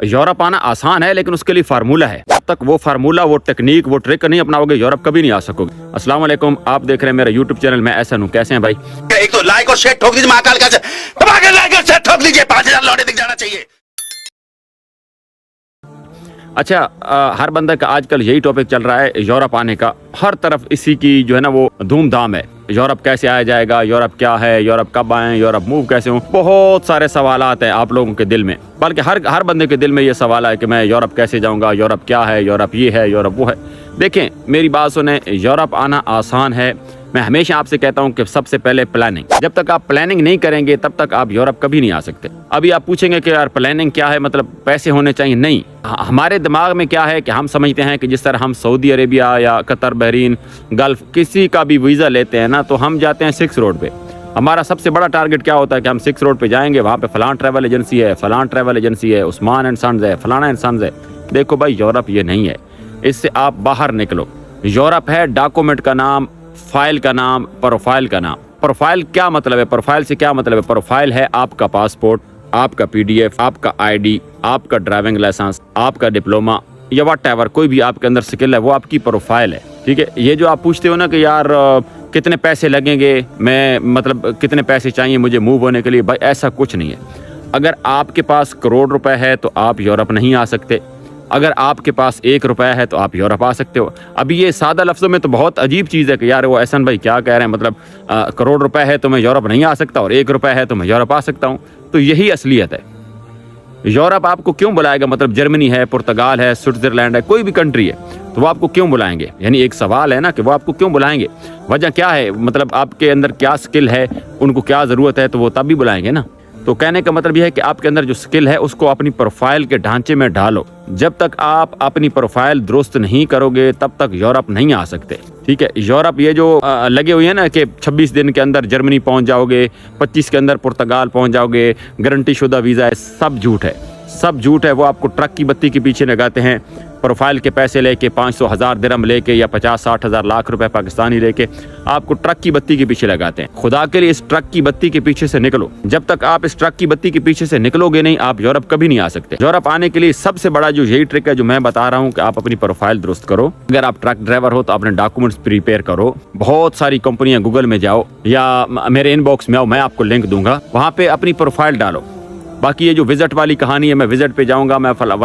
एक तो लाइक और शेयर ठोक दीजिए, महाकाल का लाइक और शेयर ठोक दीजिए, 5000 लौटे दिख जाना चाहिए। अच्छा, हर बंदा का आजकल यही टॉपिक चल रहा है यूरोप आने का। हर तरफ इसी की जो है ना वो धूमधाम है। यूरोप कैसे आया जाएगा, यूरोप क्या है, यूरोप कब आए, यूरोप मूव कैसे हो। बहुत सारे सवालात हैं आप लोगों के दिल में, बल्कि हर बंदे के दिल में ये सवाल है कि मैं यूरोप कैसे जाऊंगा, यूरोप क्या है, यूरोप ये है, यूरोप वो है। देखें, मेरी बात सुने, यूरोप आना आसान है। मैं हमेशा आपसे कहता हूं कि सबसे पहले प्लानिंग। जब तक आप प्लानिंग नहीं करेंगे तब तक आप यूरोप कभी नहीं आ सकते। अभी आप पूछेंगे कि यार प्लानिंग क्या है, मतलब पैसे होने चाहिए। नहीं, हमारे दिमाग में क्या है कि हम समझते हैं कि जिस तरह हम सऊदी अरेबिया या कतर, बहरीन, गल्फ किसी का भी वीज़ा लेते हैं ना, तो हम जाते हैं 6 रोड पे। हमारा सबसे बड़ा टारगेट क्या होता है कि हम 6 रोड पे जाएंगे, वहाँ पे फलां ट्रैवल एजेंसी है, फलां ट्रैवल एजेंसी है, उस्मान एंड सन्स है, फलाना एंड सन्स है। देखो भाई, यूरोप ये नहीं है। इससे आप बाहर निकलो। यूरोप है डॉक्यूमेंट का नाम, फाइल का नाम, प्रोफाइल का नाम। प्रोफाइल क्या मतलब है? प्रोफाइल से क्या मतलब है? प्रोफाइल है आपका पासपोर्ट, आपका PDF, आपका ID, आपका ड्राइविंग लाइसेंस, आपका डिप्लोमा या व्हाटएवर, कोई भी आपके अंदर स्किल है, वो आपकी प्रोफाइल है। ठीक है। ये जो आप पूछते हो ना कि यार कितने पैसे लगेंगे, मैं मतलब कितने पैसे चाहिए मुझे मूव होने के लिए, भाई ऐसा कुछ नहीं है। अगर आपके पास करोड़ रुपए है तो आप यूरोप नहीं आ सकते। अगर आपके पास 1 रुपया है तो आप यूरोप आ सकते हो। अभी ये सादा लफ्ज़ों में तो बहुत अजीब चीज़ है कि यार वो एहसन भाई क्या कह रहे हैं, मतलब करोड़ रुपए है तो मैं यूरोप नहीं आ सकता और 1 रुपया है तो मैं यूरोप आ सकता हूँ। तो यही असलियत है। यूरोप आपको क्यों बुलाएगा? मतलब जर्मनी है, पुर्तगाल है, स्विट्जरलैंड है, कोई भी कंट्री है, तो वो आपको क्यों बुलाएंगे? यानी एक सवाल है ना कि वो आपको क्यों बुलाएंगे, वजह क्या है, मतलब आपके अंदर क्या स्किल है, उनको क्या ज़रूरत है, तो वो तब भी बुलाएंगे ना। तो कहने का मतलब यह है कि आपके अंदर जो स्किल है उसको अपनी प्रोफाइल के ढांचे में डालो। जब तक आप अपनी प्रोफाइल दुरुस्त नहीं करोगे तब तक यूरोप नहीं आ सकते। ठीक है। यूरोप ये जो लगे हुए हैं ना कि 26 दिन के अंदर जर्मनी पहुंच जाओगे, 25 के अंदर पुर्तगाल पहुंच जाओगे, गारंटी शुदा वीज़ा है, सब झूठ है, सब झूठ है। वो आपको ट्रक की बत्ती के पीछे लगाते हैं। प्रोफाइल के पैसे लेके 500,000 दिरहम लेके या 50-60 हज़ार लाख रुपए पाकिस्तानी लेके आपको ट्रक की बत्ती के पीछे लगाते हैं। खुदा के लिए इस ट्रक की बत्ती के पीछे से निकलो। जब तक आप इस ट्रक की बत्ती के पीछे से निकलोगे नहीं, आप यूरोप कभी नहीं आ सकते। यूरोप आने के लिए सबसे बड़ा जो यही ट्रिक है जो मैं बता रहा हूँ कि आप अपनी प्रोफाइल दुरुस्त करो। अगर आप ट्रक ड्राइवर हो तो अपने डॉक्यूमेंट्स प्रिपेयर करो। बहुत सारी कंपनियां, गूगल में जाओ या मेरे इनबॉक्स में आओ, मैं आपको लिंक दूंगा, वहाँ पे अपनी प्रोफाइल डालो। बाकी ये जो विजिट वाली कहानी है, मैं विजिट पे जाऊंगा, मैं फला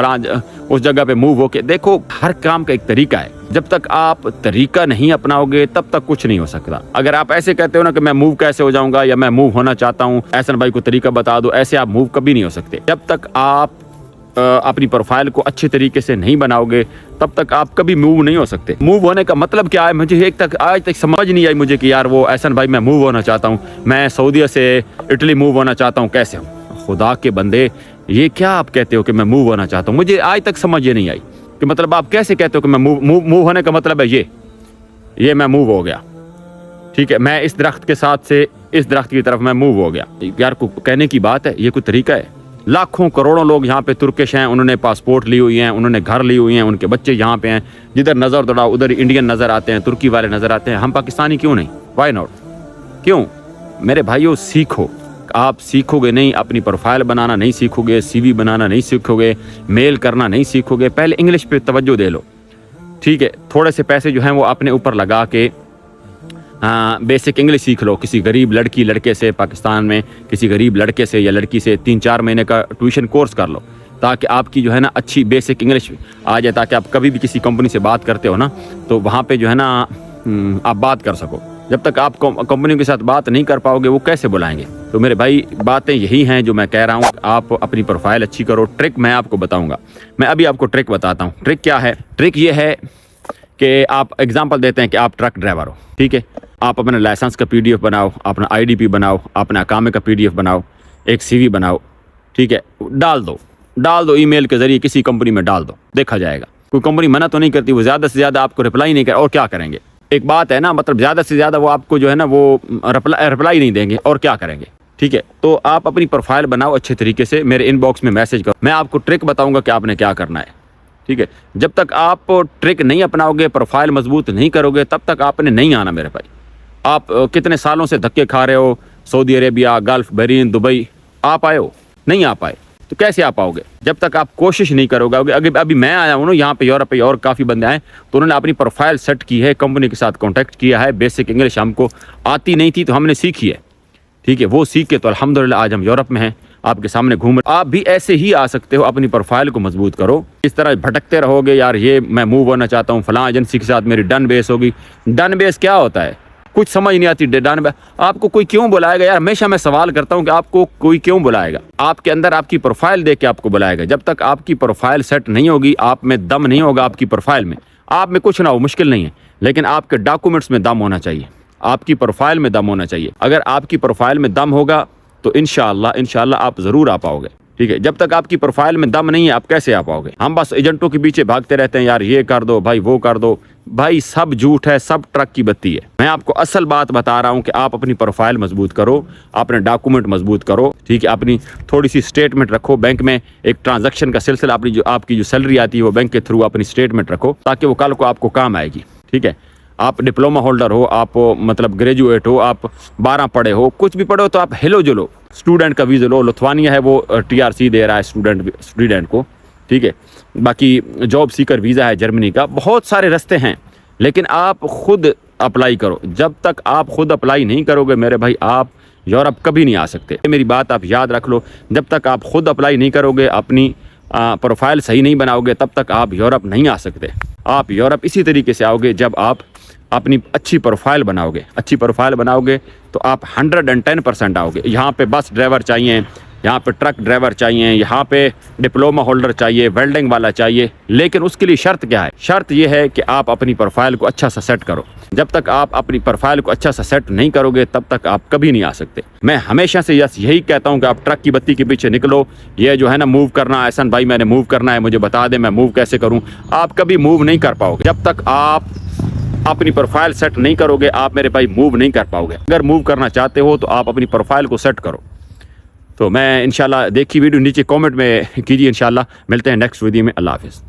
उस जगह पे मूव होके, देखो हर काम का एक तरीका है। जब तक आप तरीका नहीं अपनाओगे तब तक कुछ नहीं हो सकता। अगर आप ऐसे कहते हो ना कि मैं मूव कैसे हो जाऊंगा या मैं मूव होना चाहता हूँ, एहसन भाई को तरीका बता दो, ऐसे आप मूव कभी नहीं हो सकते। जब तक आप अपनी प्रोफाइल को अच्छे तरीके से नहीं बनाओगे तब तक आप कभी मूव नहीं हो सकते। मूव होने का मतलब क्या है, मुझे आज तक समझ नहीं आई मुझे कि यार वो एहसन भाई मैं मूव होना चाहता हूँ, मैं सऊदी से इटली मूव होना चाहता हूँ, कैसे हूँ? खुदा के बंदे, ये क्या आप कहते हो कि मैं मूव होना चाहता हूँ? मुझे आज तक समझ ये नहीं आई कि मतलब आप कैसे कहते हो कि मैं मूव होने का मतलब है ये मैं मूव हो गया। ठीक है, मैं इस दरख्त के साथ से इस दरख्त की तरफ मैं मूव हो गया। यार को कहने की बात है, ये कोई तरीका है? लाखों करोड़ों लोग यहाँ पे तुर्किश हैं, उन्होंने पासपोर्ट ली हुई हैं, उन्होंने घर ली हुई हैं, उनके बच्चे यहाँ पे हैं। जिधर नज़र दौड़ाओ उधर इंडियन नज़र आते हैं, तुर्की वाले नज़र आते हैं। हम पाकिस्तानी क्यों नहीं? Why not? क्यों? मेरे भाइयों, सीखो। आप सीखोगे नहीं, अपनी प्रोफाइल बनाना नहीं सीखोगे, CV बनाना नहीं सीखोगे, मेल करना नहीं सीखोगे, पहले इंग्लिश पे तवज्जो दे लो। ठीक है, थोड़े से पैसे जो हैं वो अपने ऊपर लगा के बेसिक इंग्लिश सीख लो। किसी गरीब लड़की लड़के से, पाकिस्तान में किसी गरीब लड़के से या लड़की से 3-4 महीने का ट्यूशन कोर्स कर लो, ताकि आपकी जो है ना अच्छी बेसिक इंग्लिश आ जाए, ताकि आप कभी भी किसी कंपनी से बात करते हो ना तो वहाँ पे जो है ना आप बात कर सको। जब तक आप कंपनियों के साथ बात नहीं कर पाओगे वो कैसे बुलाएंगे? तो मेरे भाई, बातें यही हैं जो मैं कह रहा हूँ। आप अपनी प्रोफाइल अच्छी करो। ट्रिक मैं आपको बताऊंगा। मैं अभी आपको ट्रिक बताता हूँ। ट्रिक क्या है? ट्रिक ये है कि आप एग्जांपल देते हैं कि आप ट्रक ड्राइवर हो। ठीक है, आप अपने लाइसेंस का PDF बनाओ, अपना IDP बनाओ, अपना अकामे का PDF बनाओ, एक CV बनाओ। ठीक है, डाल दो ईमेल के जरिए किसी कंपनी में डाल दो, देखा जाएगा। कोई कंपनी मना तो नहीं करती, वो ज़्यादा से ज़्यादा आपको रिप्लाई नहीं कर, और क्या करेंगे? एक बात है ना, मतलब ज़्यादा से ज़्यादा वो आपको जो है ना वो रिप्लाई नहीं देंगे, और क्या करेंगे? ठीक है, तो आप अपनी प्रोफाइल बनाओ अच्छे तरीके से, मेरे इनबॉक्स में मैसेज करो, मैं आपको ट्रिक बताऊंगा कि आपने क्या करना है। ठीक है, जब तक आप ट्रिक नहीं अपनाओगे, प्रोफाइल मजबूत नहीं करोगे, तब तक आपने नहीं आना मेरे भाई। आप कितने सालों से धक्के खा रहे हो, Saudi Arabia, gulf, Bahrain, Dubai, आप आए हो? नहीं आ पाए। तो कैसे आ पाओगे जब तक आप कोशिश नहीं करोगे। अभी मैं आया हूँ ना यहाँ पे यूरोप पे, और काफ़ी बंदे आए तो उन्होंने अपनी प्रोफाइल सेट की है, कंपनी के साथ कॉन्टैक्ट किया है। बेसिक इंग्लिश हमको आती नहीं थी तो हमने सीखी है, ठीक है, वो सीख के तो अल्हम्दुलिल्लाह आज हम यूरोप में हैं, आपके सामने घूम रहे। आप भी ऐसे ही आ सकते हो, अपनी प्रोफाइल को मजबूत करो। इस तरह भटकते रहोगे यार, ये मैं मूव होना चाहता हूँ, फलां एजेंसी के साथ मेरी डन बेस होगी। डन बेस क्या होता है, कुछ समझ नहीं आती। डन बेस आपको कोई क्यों बुलाएगा यार? हमेशा मैं सवाल करता हूँ कि आपको कोई क्यों बुलाएगा? आपके अंदर आपकी प्रोफाइल देख के आपको बुलाएगा। जब तक आपकी प्रोफाइल सेट नहीं होगी, आप में दम नहीं होगा, आपकी प्रोफाइल में, आप में कुछ ना हो मुश्किल नहीं है, लेकिन आपके डॉक्यूमेंट्स में दम होना चाहिए, आपकी प्रोफाइल में दम होना चाहिए। अगर आपकी प्रोफाइल में दम होगा तो इंशाअल्लाह आप ज़रूर आ पाओगे, ठीक है। जब तक आपकी प्रोफाइल में दम नहीं है, आप कैसे आ पाओगे? हम बस एजेंटों के पीछे भागते रहते हैं, यार ये कर दो भाई, वो कर दो भाई, सब झूठ है, सब ट्रक की बत्ती है। मैं आपको असल बात बता रहा हूँ कि आप अपनी प्रोफाइल मजबूत करो, अपने डॉक्यूमेंट मजबूत करो, ठीक है। अपनी थोड़ी सी स्टेटमेंट रखो, बैंक में एक ट्रांजैक्शन का सिलसिला, अपनी आपकी जो सैलरी आती है वो बैंक के थ्रू अपनी स्टेटमेंट रखो, ताकि वो कल को आपको काम आएगी, ठीक है। आप डिप्लोमा होल्डर हो, आप मतलब ग्रेजुएट हो, आप 12 पढ़े हो, कुछ भी पढ़े हो, तो आप हिलो जुलो स्टूडेंट का वीज़ा लो। लुत्वानिया है वो TRC दे रहा है स्टूडेंट को, ठीक है। बाकी जॉब सीकर वीज़ा है जर्मनी का, बहुत सारे रास्ते हैं, लेकिन आप खुद अप्लाई करो। जब तक आप खुद अप्लाई नहीं करोगे मेरे भाई, आप यूरोप कभी नहीं आ सकते। मेरी बात आप याद रख लो, जब तक आप खुद अप्लाई नहीं करोगे, अपनी प्रोफाइल सही नहीं बनाओगे, तब तक आप यूरोप नहीं आ सकते। आप यूरोप इसी तरीके से आओगे जब आप अपनी अच्छी प्रोफाइल बनाओगे। अच्छी प्रोफाइल बनाओगे तो आप 110% आओगे। यहाँ पे बस ड्राइवर चाहिए, यहाँ पे ट्रक ड्राइवर चाहिए, यहाँ पे डिप्लोमा होल्डर चाहिए, वेल्डिंग वाला चाहिए, लेकिन उसके लिए शर्त क्या है? शर्त यह है कि आप अपनी प्रोफाइल को अच्छा सा सेट करो। जब तक आप अपनी प्रोफाइल को अच्छा सा सेट नहीं करोगे, तब तक आप कभी नहीं आ सकते। मैं हमेशा से यही कहता हूँ कि आप ट्रक की बत्ती के पीछे निकलो। ये जो है ना मूव करना, एहसन भाई मैंने मूव करना है, मुझे बता दे मैं मूव कैसे करूँ, आप कभी मूव नहीं कर पाओगे। जब तक आप अपनी प्रोफाइल सेट नहीं करोगे, आप मेरे भाई मूव नहीं कर पाओगे। अगर मूव करना चाहते हो तो आप अपनी प्रोफाइल को सेट करो। तो मैं इंशाल्लाह, देखी वीडियो नीचे कमेंट में कीजिए, इंशाल्लाह मिलते हैं नेक्स्ट वीडियो में। अल्लाह हाफिज़।